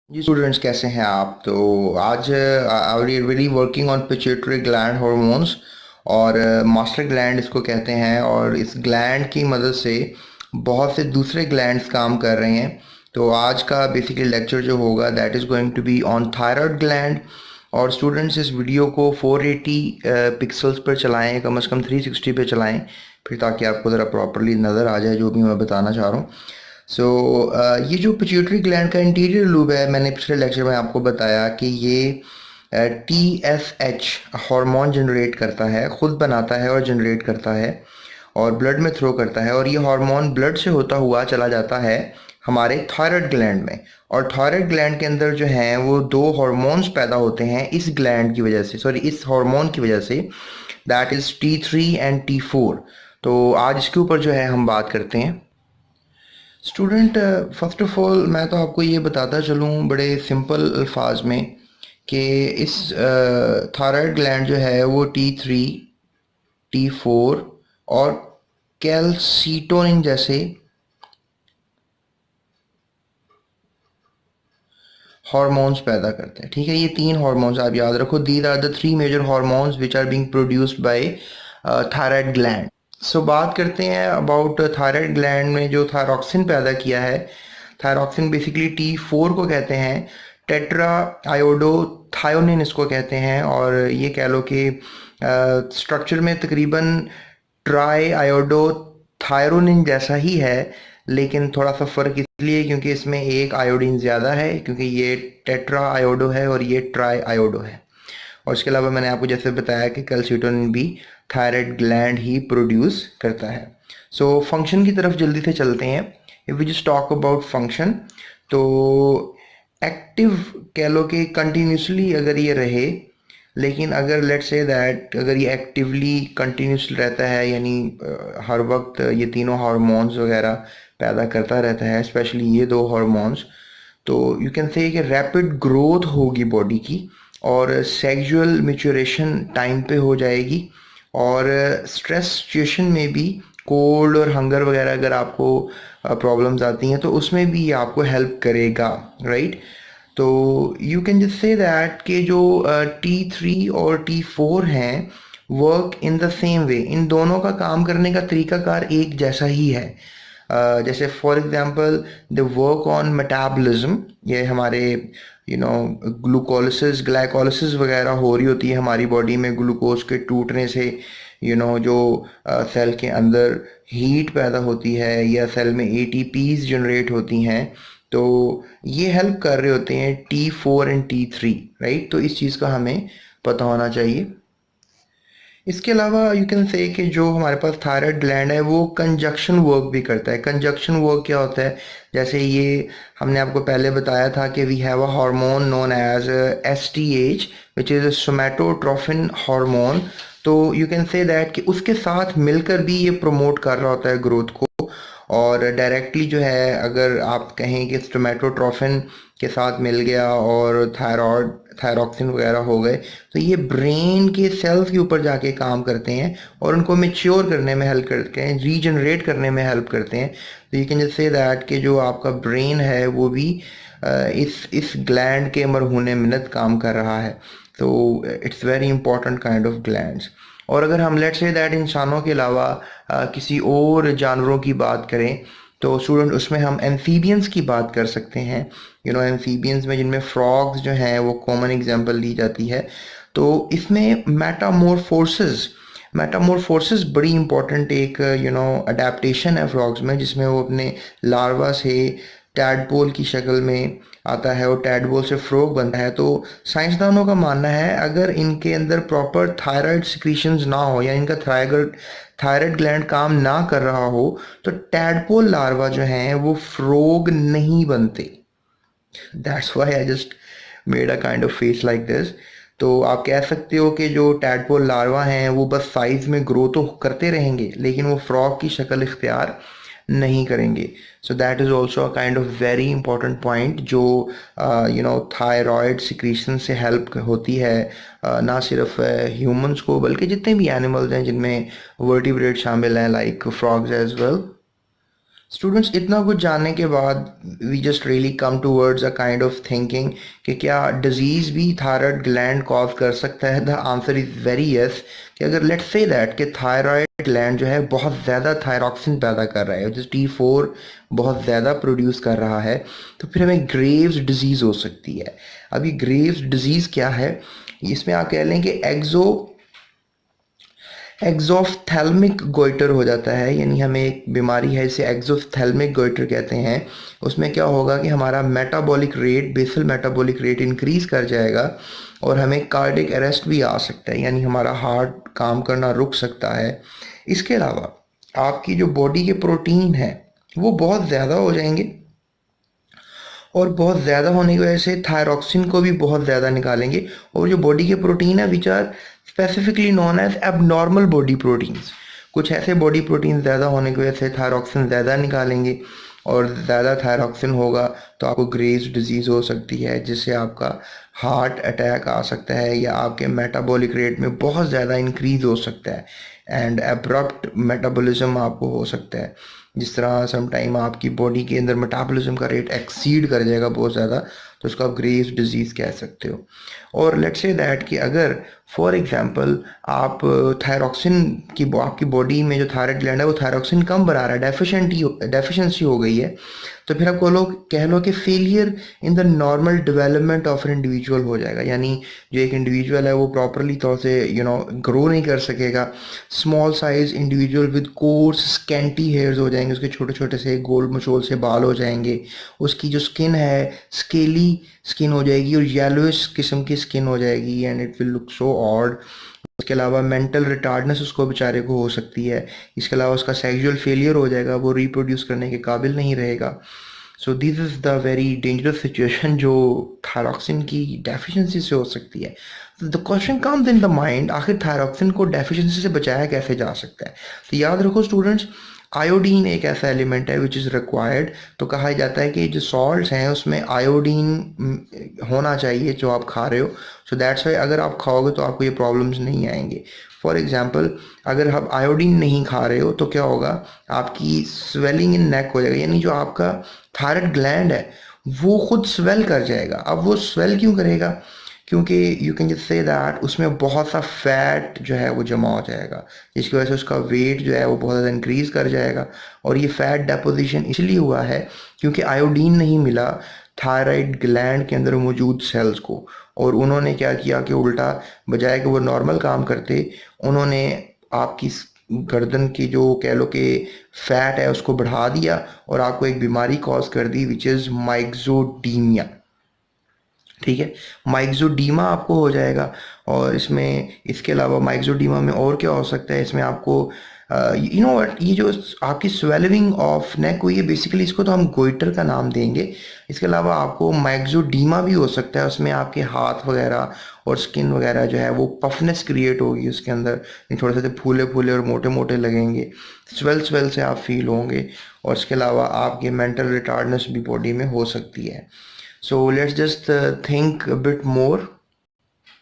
जी students, कैसे हैं आप? तो आज I really working on pituitary gland hormones और मास्टर ग्लैंड इसको कहते हैं। और इस ग्लैंड की मदद से बहुत से दूसरे ग्लैंड्स काम कर रहे हैं। तो आज का बेसिकली लेक्चर जो होगा that is going to be on thyroid gland. और स्टूडेंट्स इस वीडियो को 480 पिक्सल्स पर चलाएं, कम से कम 360 पे चलाएं, फिर ताकि आपको ज़रा प्रॉपरली नज़र आ जाए जो भी मैं बताना चाह रहा हूँ। सो ये जो पिट्यूटरी ग्लैंड का इंटीरियर लूब है, मैंने पिछले लेक्चर में आपको बताया कि ये TSH हार्मोन जनरेट करता है, खुद बनाता है और जनरेट करता है और ब्लड में थ्रो करता है। और ये हार्मोन ब्लड से होता हुआ चला जाता है हमारे थायराइड ग्लैंड में। और थायराइड ग्लैंड के अंदर जो हैं वो दो हार्मोन्स पैदा होते हैं इस ग्लैंड की वजह से, सॉरी इस हार्मोन की वजह से, that is T3 and T4। तो आज इसके ऊपर जो है हम बात करते हैं। स्टूडेंट, फर्स्ट ऑफ ऑल मैं तो आपको ये बताता चलूँ बड़े सिंपल अल्फाज में कि इस थायराइड ग्लैंड जो है वो T3, T4 और कैल्सीटोनिन जैसे हार्मोन्स पैदा करते हैं। ठीक है, ये तीन हार्मोन्स आप याद रखो। These are the three major hormones which are being produced by thyroid gland. So बात करते हैं अबाउट थायराइड ग्लैंड में जो थायरॉक्सिन पैदा किया है। थायरॉक्सिन बेसिकली T4 को कहते हैं, टेट्रा आयोडोथायोनिन इसको कहते हैं। और ये कह लो कि स्ट्रक्चर में तकरीबन ट्राई आयोडोथायरोनिन जैसा ही है, लेकिन थोड़ा सा फ़र्क इसलिए क्योंकि इसमें एक आयोडीन ज़्यादा है, क्योंकि ये टेट्रा आयोडो है और ये ट्राई आयोडो है। और इसके अलावा मैंने आपको जैसे बताया कि कैल्सीटोनिन भी थायराइड ग्लैंड ही प्रोड्यूस करता है। सो फंक्शन की तरफ जल्दी से चलते हैं। If we just talk about function, तो एक्टिव कह लो कि कंटिन्यूसली अगर ये रहे, लेकिन अगर लेट से दैट अगर ये एक्टिवली कंटिन्यूस रहता है, यानी हर वक्त ये तीनों हार्मोन्स वगैरह पैदा करता रहता है, स्पेशली ये दो हार्मोन्स, तो यू कैन से कि रैपिड ग्रोथ होगी बॉडी की और सेक्सुअल मैच्योरेशन टाइम पे हो जाएगी। और स्ट्रेस सिचुएशन में भी कोल्ड और हंगर वगैरह अगर आपको प्रॉब्लम्स आती हैं तो उसमें भी ये आपको हेल्प करेगा, राइट। तो you can just say that कि जो T3 और T4 हैं work in the same way. इन दोनों का काम करने का तरीकाकार एक जैसा ही है। जैसे for example the work on metabolism, ये हमारे ग्लूकोलिसिस ग्लाइकोलिसिस वगैरह हो रही होती है हमारी बॉडी में ग्लूकोज के टूटने से। जो सेल के अंदर हीट पैदा होती है या सेल में ATPs जनरेट होती हैं, तो ये हेल्प कर रहे होते हैं T4 एंड T3, राइट। तो इस चीज़ का हमें पता होना चाहिए। इसके अलावा यू कैन से कि जो हमारे पास थायराइड ग्लैंड है वो कंजक्शन वर्क भी करता है। कंजक्शन वर्क क्या होता है? जैसे ये हमने आपको पहले बताया था कि we have a hormone known as STH which is somatotrophin hormone. तो यू कैन से दैट कि उसके साथ मिलकर भी ये प्रमोट कर रहा होता है ग्रोथ को। और डायरेक्टली जो है अगर आप कहें कि स्टोमेटोट्रोफिन के साथ मिल गया और थायरॉयड थायरॉक्सिन वगैरह हो गए, तो ये ब्रेन के सेल्स के ऊपर जाके काम करते हैं और उनको मेच्योर करने में हेल्प करते हैं, रीजनरेट करने में हेल्प करते हैं। तो you can just say that कि जो आपका ब्रेन है वो भी इस ग्लैंड के मरहूने मिनट काम कर रहा है। तो it's very important kind of glands. और अगर हम लेट्स से दैट इंसानों के अलावा किसी और जानवरों की बात करें, तो स्टूडेंट उसमें हम एम्फीबियंस की बात कर सकते हैं। एम्फीबियंस में जिनमें फ्रॉग्स जो हैं वो कॉमन एग्जांपल ली जाती है। तो इसमें मेटामॉर्फोसिस बड़ी इंपॉर्टेंट एक अडेप्टेशन है फ्रॉग्स में, जिसमें वो अपने लार्वा से टैडपोल की शक्ल में आता है और टैडपोल से फ्रॉग बनता है। तो साइंसदानों का मानना है अगर इनके अंदर प्रॉपर थायराइड सिक्रीशंस ना हो या इनका थायराइड ग्लैंड काम ना कर रहा हो तो टैडपोल लार्वा जो हैं वो फ्रॉग नहीं बनते। That's why I just made a kind of face like this. तो आप कह सकते हो कि जो टैडपोल लार्वा हैं वो बस साइज में ग्रो तो करते रहेंगे, लेकिन वो फ्रॉग की शक्ल इख्तियार नहीं करेंगे। So that is also a kind of very important point जो थायराइड सिक्रीशन से हेल्प होती है, ना सिर्फ ह्यूमंस को बल्कि जितने भी एनिमल्स हैं जिनमें वर्टिब्रेट शामिल हैं, like frogs as well. Students, इतना कुछ जानने के बाद we just really come towards a kind of thinking कि क्या डिजीज़ भी थायराइड ग्लैंड कॉज कर सकता है। The answer is very yes. कि अगर लेट्स से दैट कि थायराइड ग्लैंड जो है बहुत ज़्यादा थायरॉक्सिन पैदा कर रहा है, जो T4 बहुत ज़्यादा प्रोड्यूस कर रहा है, तो फिर हमें ग्रेव्स डिजीज़ हो सकती है। अब ये ग्रेव्स डिजीज़ क्या है? इसमें आप कह लें कि एक्सोफ्थेल्मिक गोइटर हो जाता है, यानी हमें एक बीमारी है इसे एक्सोफ्थेल्मिक गोइटर कहते हैं। उसमें क्या होगा कि हमारा metabolic rate, basal metabolic rate increase कर जाएगा और हमें कार्डियक अरेस्ट भी आ सकता है, यानी हमारा हार्ट काम करना रुक सकता है। इसके अलावा आपकी जो बॉडी के प्रोटीन है वो बहुत ज़्यादा हो जाएंगे, और बहुत ज़्यादा होने की वजह से थायरॉक्सिन को भी बहुत ज़्यादा निकालेंगे। और जो बॉडी के प्रोटीन है which are specifically known as abnormal body proteins, कुछ ऐसे बॉडी प्रोटीन ज़्यादा होने की वजह से थायरॉक्सिन ज़्यादा निकालेंगे, और ज़्यादा थायरॉक्सिन होगा तो आपको ग्रेव्स डिजीज़ हो सकती है, जिससे आपका हार्ट अटैक आ सकता है, या आपके मेटाबॉलिक रेट में बहुत ज़्यादा इंक्रीज हो सकता है, एंड एब्रप्ट मेटाबॉलिज्म आपको हो सकता है। जिस तरह सम टाइम आपकी बॉडी के अंदर मेटाबॉलिज्म का रेट एक्सीड कर जाएगा बहुत ज़्यादा, तो उसको आप ग्रेव्स डिजीज़ कह सकते हो। और लेट्स से दैट कि अगर फॉर एग्जांपल आप थायरॉक्सिन की आपकी बॉडी में जो थायराइड ग्लैंड है वो थायरॉक्सिन कम बना रहा है, डेफिशिएंसी हो गई है, तो फिर आपको लोग कह लो कि failure in the normal development of an individual हो जाएगा, यानी जो एक इंडिविजुअल है वो प्रॉपरली तौर से ग्रो नहीं कर सकेगा। Small size individual with course scanty hairs हो जाएंगे, उसके छोटे छोटे से गोल मचोल से बाल हो जाएंगे, उसकी जो स्किन है स्केली स्किन हो जाएगी और येलोइश किस्म की स्किन हो जाएगी, and it will look so odd. उसके अलावा मेंटल रिटार्डनेस उसको बेचारे को हो सकती है। इसके अलावा उसका सेक्सुअल फेलियर हो जाएगा, वो रिप्रोड्यूस करने के काबिल नहीं रहेगा। So this is the very dangerous situation जो थायरॉक्सिन की डेफिशिएंसी से हो सकती है। The question comes in the mind, आखिर थायरॉक्सिन को डेफिशिएंसी से बचाया कैसे जा सकता है? तो याद रखो स्टूडेंट्स, आयोडीन एक ऐसा एलिमेंट है विच इज़ रिक्वायर्ड। तो कहा जाता है कि जो सॉल्ट्स हैं उसमें आयोडीन होना चाहिए जो आप खा रहे हो। सो दैट्स वाई अगर आप खाओगे तो आपको ये प्रॉब्लम्स नहीं आएंगे। फॉर एग्जाम्पल, अगर आप आयोडीन नहीं खा रहे हो तो क्या होगा, आपकी स्वेलिंग इन नेक हो जाएगा, यानी जो आपका थायराइड ग्लैंड है वो खुद स्वेल कर जाएगा। अब वो स्वेल क्यों करेगा? क्योंकि you can just say that उसमें बहुत सा फैट जो है वो जमा हो जाएगा, जिसकी वजह से उसका वेट जो है वो बहुत ज़्यादा इंक्रीज कर जाएगा। और ये फैट डेपोजिशन इसलिए हुआ है क्योंकि आयोडीन नहीं मिला थायराइड ग्लैंड के अंदर मौजूद सेल्स को, और उन्होंने क्या किया कि उल्टा, बजाय कि वो नॉर्मल काम करते, उन्होंने आपकी गर्दन की जो कह लो कि फैट है उसको बढ़ा दिया और आपको एक बीमारी कॉज कर दी विच इज़ माइक्सोडीमिया। ठीक है, माइक्सोडीमा आपको हो जाएगा। और इसमें इसके अलावा माइक्सोडीमा में और क्या हो सकता है, इसमें आपको व्हाट, ये जो आपकी स्वेलिंग ऑफ नेक हुई है बेसिकली, इसको तो हम गोइटर का नाम देंगे। इसके अलावा आपको माइक्सोडीमा भी हो सकता है, उसमें आपके हाथ वगैरह और स्किन वगैरह जो है वो पफनेस क्रिएट होगी उसके अंदर, थोड़े से फूले फूले और मोटे मोटे लगेंगे, स्वेल स्वेल से आप फील होंगे। और इसके अलावा आपके मेंटल रिटार्डनेस भी बॉडी में हो सकती है। So let's just think bit more.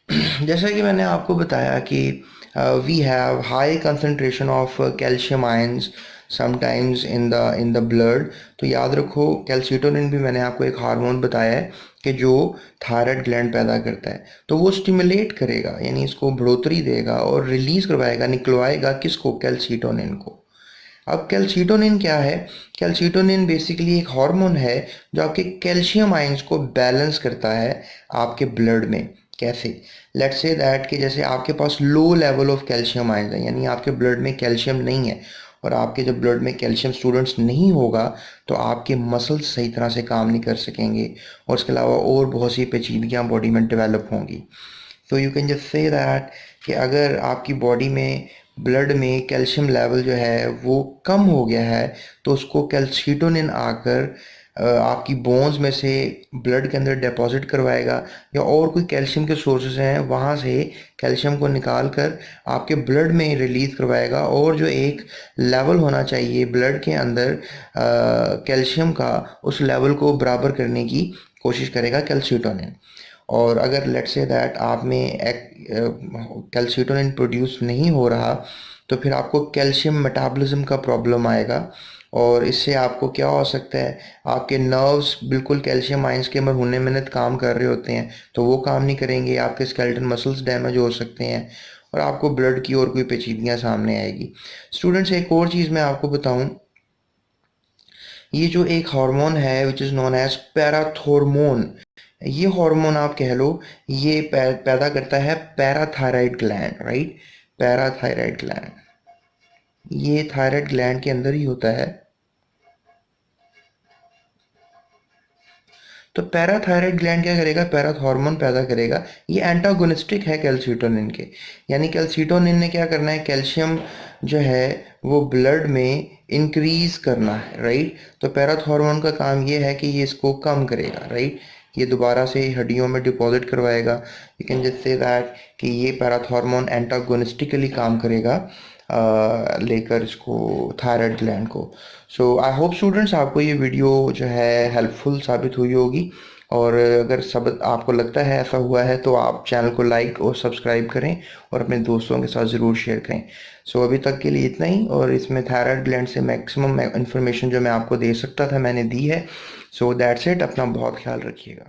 जैसा कि मैंने आपको बताया कि we have high concentration of calcium ions sometimes in the blood. तो याद रखो, कैल्सिटोनिन भी मैंने आपको एक हार्मोन बताया है कि जो थायराइड ग्लैंड पैदा करता है, तो वो स्टिमुलेट करेगा, यानी इसको बढ़ोतरी देगा और रिलीज करवाएगा, निकलवाएगा किसको, कैल्सिटोनिन को। अब कैल्सिटोनिन क्या है? कैल्सिटोनिन बेसिकली एक हार्मोन है जो आपके कैल्शियम आयंस को बैलेंस करता है आपके ब्लड में। कैसे? लेट्स से दैट कि जैसे आपके पास low level of calcium ions है, यानी आपके ब्लड में कैल्शियम नहीं है, और आपके जब ब्लड में कैल्शियम स्टूडेंट्स नहीं होगा तो आपके मसल्स सही तरह से काम नहीं कर सकेंगे, और इसके अलावा और बहुत सी पेचीदगियाँ बॉडी में डेवलप होंगी। तो you can just say that कि अगर आपकी बॉडी में ब्लड में कैल्शियम लेवल जो है वो कम हो गया है, तो उसको कैल्सिटोनिन आकर आपकी बोन्स में से ब्लड के अंदर डिपॉजिट करवाएगा, या और कोई कैल्शियम के सोर्सेज हैं वहाँ से कैल्शियम को निकाल कर आपके ब्लड में रिलीज करवाएगा, और जो एक लेवल होना चाहिए ब्लड के अंदर कैल्शियम का, उस लेवल को बराबर करने की कोशिश करेगा कैल्सिटोनिन। और अगर लेट्स से दैट आप में कैल्सिटोनिन प्रोड्यूस नहीं हो रहा, तो फिर आपको कैल्शियम मेटाबॉलिज्म का प्रॉब्लम आएगा, और इससे आपको क्या हो सकता है, आपके नर्व्स बिल्कुल कैल्शियम आयंस के अंदर होने मिनट काम कर रहे होते हैं तो वो काम नहीं करेंगे, आपके स्केलेटन मसल्स डैमेज हो सकते हैं और आपको ब्लड की और कोई पेचीदगियाँ सामने आएगी। स्टूडेंट्स, एक और चीज़ मैं आपको बताऊं, ये जो एक हार्मोन है which is known as parathormone, ये हार्मोन आप कह लो, ये पैदा करता है parathyroid gland, right. Parathyroid gland, ये थायराइड ग्लैंड के अंदर ही होता है। तो पैराथायराइड ग्लैंड क्या करेगा, पैराथॉर्मोन पैदा करेगा, ये एंटागोनिस्टिक है कैल्सीटोनिन के। यानी कैल्सीटोनिन ने क्या करना है, कैल्शियम जो है वो ब्लड में इंक्रीज करना है, राइट। तो पैराथॉर्मोन का काम ये है कि ये इसको कम करेगा, राइट। ये दोबारा से हड्डियों में डिपॉजिट करवाएगा। You can just say that कि ये पैराथॉर्मोन एंटागोनिस्टिकली काम करेगा, लेकर इसको थायराइड ग्लैंड को। सो आई होप स्टूडेंट्स आपको ये वीडियो जो है हेल्पफुल साबित हुई होगी, और अगर सब आपको लगता है ऐसा हुआ है तो आप चैनल को लाइक और सब्सक्राइब करें और अपने दोस्तों के साथ ज़रूर शेयर करें। सो अभी तक के लिए इतना ही, और इसमें थायराइड ग्लैंड से मैक्सिमम इन्फॉर्मेशन जो मैं आपको दे सकता था मैंने दी है। सो दैट्स इट, अपना बहुत ख्याल रखिएगा।